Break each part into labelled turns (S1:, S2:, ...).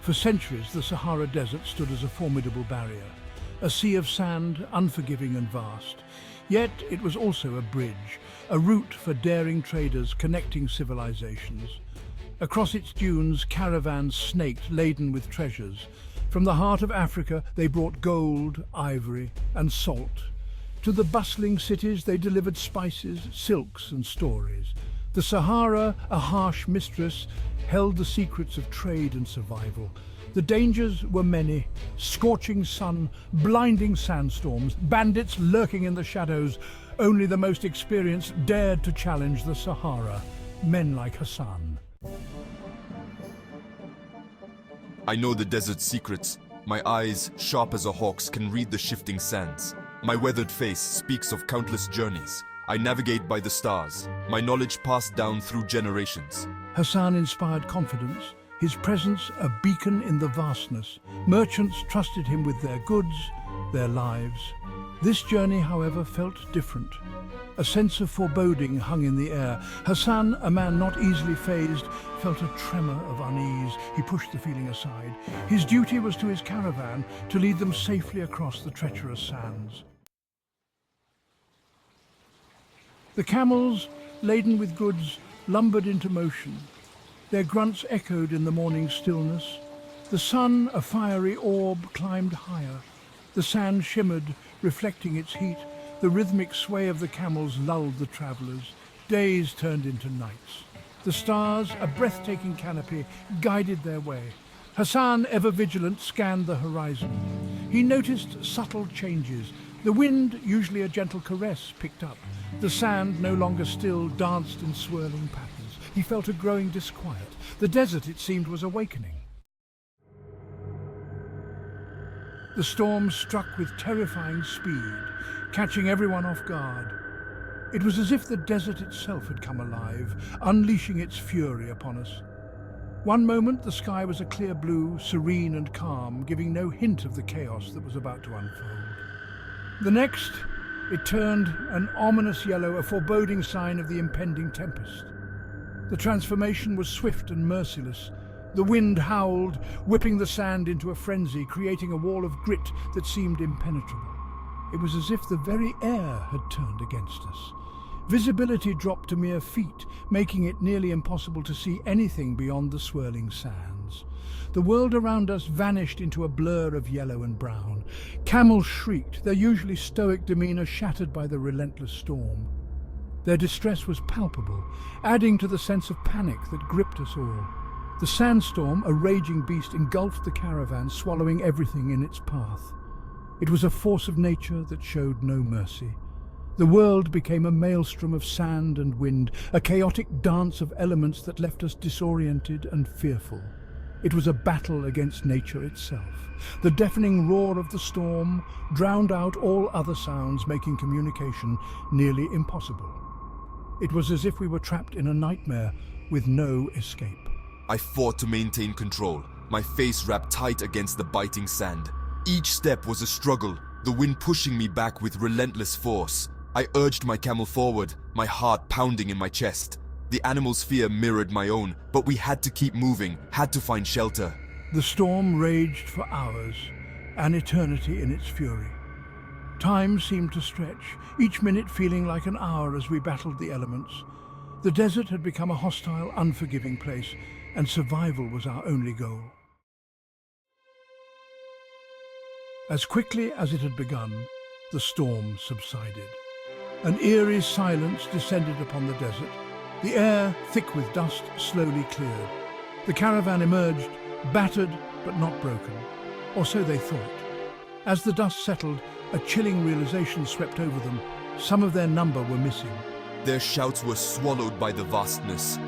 S1: For centuries, the Sahara Desert stood as a formidable barrier, a sea of sand, unforgiving and vast. Yet it was also a bridge, a route for daring traders connecting civilizations. Across its dunes, caravans snaked laden with treasures. From the heart of Africa, they brought gold, ivory, and salt. To the bustling cities, they delivered spices, silks, and stories. The Sahara, a harsh mistress, held the secrets of trade and survival. The dangers were many: scorching sun, blinding sandstorms, bandits lurking in the shadows. Only the most experienced dared to challenge the Sahara, men like Hassan.
S2: I know the desert's secrets. My eyes, sharp as a hawk's, can read the shifting sands. My weathered face speaks of countless journeys. I navigate by the stars, my knowledge passed down through generations.
S1: Hassan inspired confidence, his presence a beacon in the vastness. Merchants trusted him with their goods, their lives. This journey, however, felt different. A sense of foreboding hung in the air. Hassan, a man not easily fazed, felt a tremor of unease. He pushed the feeling aside. His duty was to his caravan, to lead them safely across the treacherous sands. The camels, laden with goods, lumbered into motion. Their grunts echoed in the morning stillness. The sun, a fiery orb, climbed higher. The sand shimmered, reflecting its heat. The rhythmic sway of the camels lulled the travelers. Days turned into nights. The stars, a breathtaking canopy, guided their way. Hassan, ever vigilant, scanned the horizon. He noticed subtle changes. The wind, usually a gentle caress, picked up. The sand, no longer still, danced in swirling patterns. He felt a growing disquiet. The desert, it seemed, was awakening. The storm struck with terrifying speed, catching everyone off guard. It was as if the desert itself had come alive, unleashing its fury upon us. One moment, the sky was a clear blue, serene and calm, giving no hint of the chaos that was about to unfold. The next, it turned an ominous yellow, a foreboding sign of the impending tempest. The transformation was swift and merciless. The wind howled, whipping the sand into a frenzy, creating a wall of grit that seemed impenetrable. It was as if the very air had turned against us. Visibility dropped to mere feet, making it nearly impossible to see anything beyond the swirling sands. The world around us vanished into a blur of yellow and brown. Camels shrieked, their usually stoic demeanor shattered by the relentless storm. Their distress was palpable, adding to the sense of panic that gripped us all. The sandstorm, a raging beast, engulfed the caravan, swallowing everything in its path. It was a force of nature that showed no mercy. The world became a maelstrom of sand and wind, a chaotic dance of elements that left us disoriented and fearful. It was a battle against nature itself. The deafening roar of the storm drowned out all other sounds, making communication nearly impossible. It was as if we were trapped in a nightmare with no escape.
S2: I fought to maintain control, my face wrapped tight against the biting sand. Each step was a struggle, the wind pushing me back with relentless force. I urged my camel forward, my heart pounding in my chest. The animal's fear mirrored my own, but we had to keep moving, had to find shelter.
S1: The storm raged for hours, an eternity in its fury. Time seemed to stretch, each minute feeling like an hour as we battled the elements. The desert had become a hostile, unforgiving place, and survival was our only goal. As quickly as it had begun, the storm subsided. An eerie silence descended upon the desert. The air, thick with dust, slowly cleared. The caravan emerged, battered but not broken, or so they thought. As the dust settled, a chilling realization swept over them. Some of their number were missing.
S2: Their shouts were swallowed by the vastness.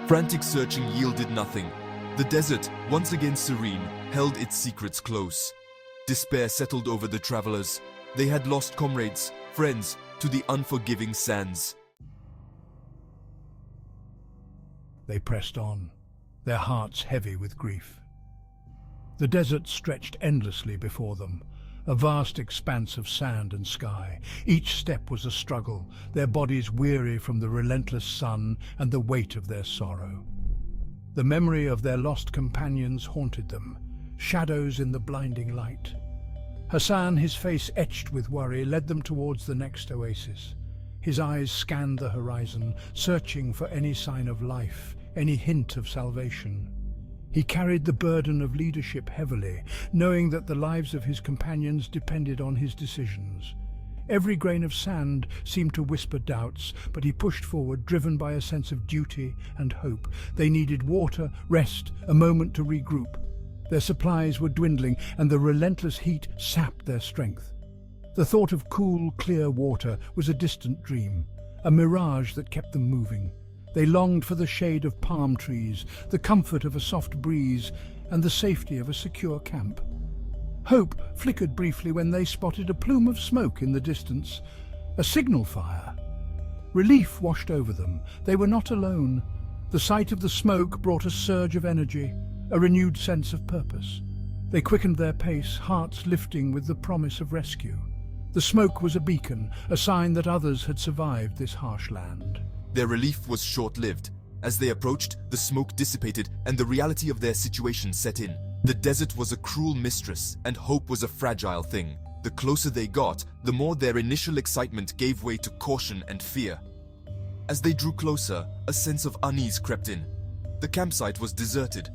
S2: Frantic searching yielded nothing. The desert, once again serene, held its secrets close. Despair settled over the travelers. They had lost comrades, friends, to the unforgiving sands.
S1: They pressed on, their hearts heavy with grief. The desert stretched endlessly before them, a vast expanse of sand and sky. Each step was a struggle, their bodies weary from the relentless sun and the weight of their sorrow. The memory of their lost companions haunted them. shadows in the blinding light. Hassan, his face etched with worry, led them towards the next oasis. His eyes scanned the horizon, searching for any sign of life, any hint of salvation. He carried the burden of leadership heavily, knowing that the lives of his companions depended on his decisions. Every grain of sand seemed to whisper doubts, but he pushed forward, driven by a sense of duty and hope. They needed water, rest, a moment to regroup. Their supplies were dwindling, and the relentless heat sapped their strength. The thought of cool, clear water was a distant dream, a mirage that kept them moving. They longed for the shade of palm trees, the comfort of a soft breeze, and the safety of a secure camp. Hope flickered briefly when they spotted a plume of smoke in the distance, a signal fire. Relief washed over them. They were not alone. The sight of the smoke brought a surge of energy, a renewed sense of purpose. They quickened their pace, hearts lifting with the promise of rescue. The smoke was a beacon, a sign that others had survived this harsh land.
S2: Their relief was short-lived. As they approached, the smoke dissipated and the reality of their situation set in. The desert was a cruel mistress, and hope was a fragile thing. The closer they got, the more their initial excitement gave way to caution and fear. As they drew closer, a sense of unease crept in. The campsite was deserted.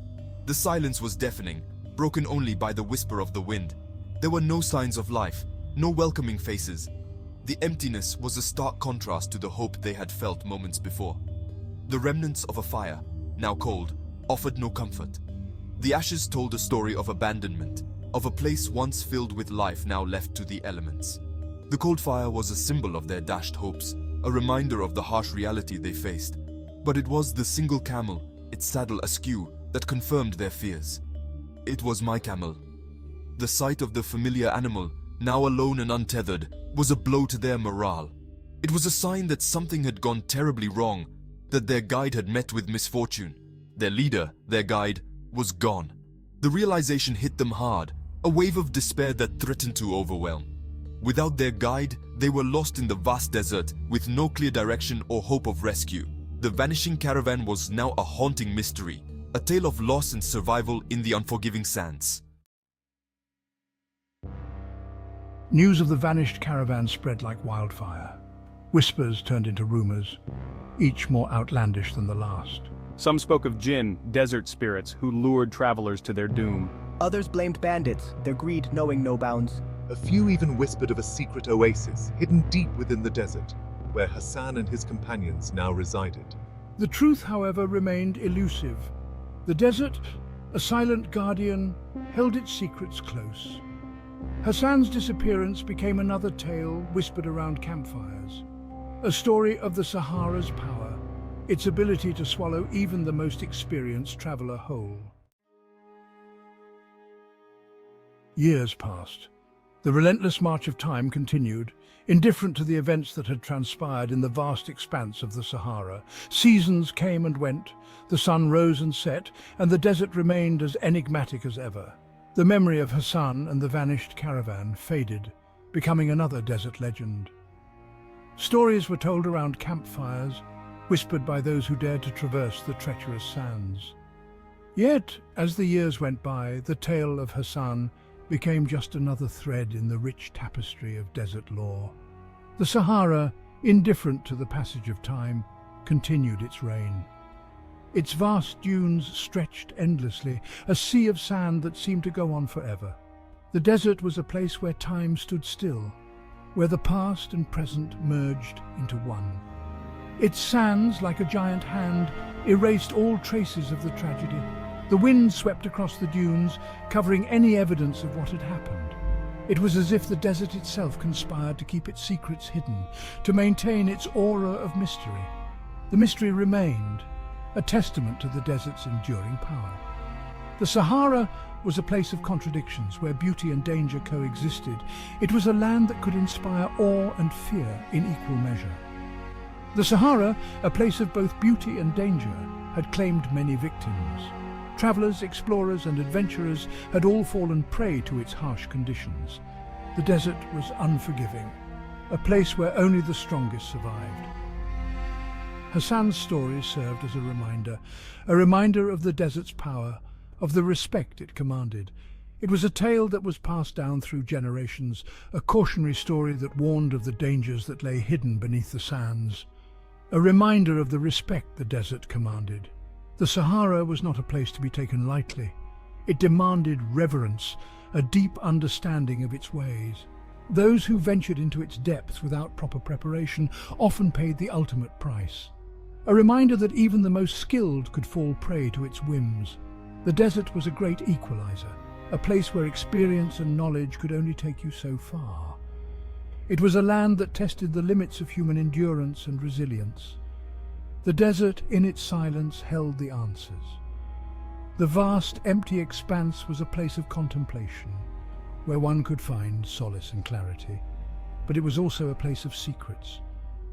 S2: The silence was deafening, broken only by the whisper of the wind. There were no signs of life, no welcoming faces. The emptiness was a stark contrast to the hope they had felt moments before. The remnants of a fire, now cold, offered no comfort. The ashes told a story of abandonment, of a place once filled with life now left to the elements. The cold fire was a symbol of their dashed hopes, a reminder of the harsh reality they faced. But it was the single camel, its saddle askew, that confirmed their fears. It was my camel. The sight of the familiar animal, now alone and untethered, was a blow to their morale. It was a sign that something had gone terribly wrong, that their guide had met with misfortune. Their leader, their guide, was gone. The realization hit them hard, a wave of despair that threatened to overwhelm. Without their guide, they were lost in the vast desert with no clear direction or hope of rescue. The vanishing caravan was now a haunting mystery, a tale of loss and survival in the unforgiving sands.
S1: News of the vanished caravan spread like wildfire. Whispers turned into rumors, each more outlandish than the last.
S3: Some spoke of jinn, desert spirits, who lured travelers to their doom.
S4: Others blamed bandits, their greed knowing no bounds.
S5: A few even whispered of a secret oasis hidden deep within the desert, where Hassan and his companions now resided.
S1: The truth, however, remained elusive. The desert, a silent guardian, held its secrets close. Hassan's disappearance became another tale whispered around campfires. A story of the Sahara's power, its ability to swallow even the most experienced traveler whole. Years passed. The relentless march of time continued, indifferent to the events that had transpired in the vast expanse of the Sahara. Seasons came and went, the sun rose and set, and the desert remained as enigmatic as ever. The memory of Hassan and the vanished caravan faded, becoming another desert legend. Stories were told around campfires, whispered by those who dared to traverse the treacherous sands. Yet, as the years went by, the tale of Hassan became just another thread in the rich tapestry of desert lore. The Sahara, indifferent to the passage of time, continued its reign. Its vast dunes stretched endlessly, a sea of sand that seemed to go on forever. The desert was a place where time stood still, where the past and present merged into one. Its sands, like a giant hand, erased all traces of the tragedy. The wind swept across the dunes, covering any evidence of what had happened. It was as if the desert itself conspired to keep its secrets hidden, to maintain its aura of mystery. The mystery remained, a testament to the desert's enduring power. The Sahara was a place of contradictions where beauty and danger coexisted. It was a land that could inspire awe and fear in equal measure. The Sahara, a place of both beauty and danger, had claimed many victims. Travelers, explorers, and adventurers had all fallen prey to its harsh conditions. The desert was unforgiving, a place where only the strongest survived. Hassan's story served as a reminder of the desert's power, of the respect it commanded. It was a tale that was passed down through generations, a cautionary story that warned of the dangers that lay hidden beneath the sands, a reminder of the respect the desert commanded. The Sahara was not a place to be taken lightly. It demanded reverence, a deep understanding of its ways. Those who ventured into its depths without proper preparation often paid the ultimate price. A reminder that even the most skilled could fall prey to its whims. The desert was a great equalizer, a place where experience and knowledge could only take you so far. It was a land that tested the limits of human endurance and resilience. The desert, in its silence, held the answers. The vast, empty expanse was a place of contemplation, where one could find solace and clarity. But it was also a place of secrets,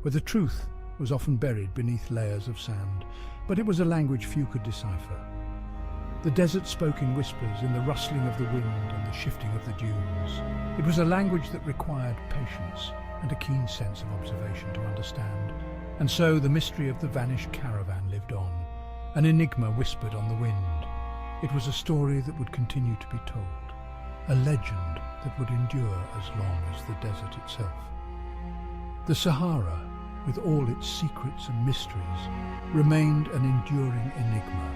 S1: where the truth was often buried beneath layers of sand, but it was a language few could decipher. The desert spoke in whispers, in the rustling of the wind and the shifting of the dunes. It was a language that required patience and a keen sense of observation to understand. And so the mystery of the vanished caravan lived on, an enigma whispered on the wind. It was a story that would continue to be told, a legend that would endure as long as the desert itself. The Sahara, with all its secrets and mysteries, remained an enduring enigma,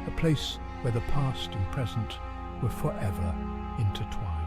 S1: a place where the past and present were forever intertwined.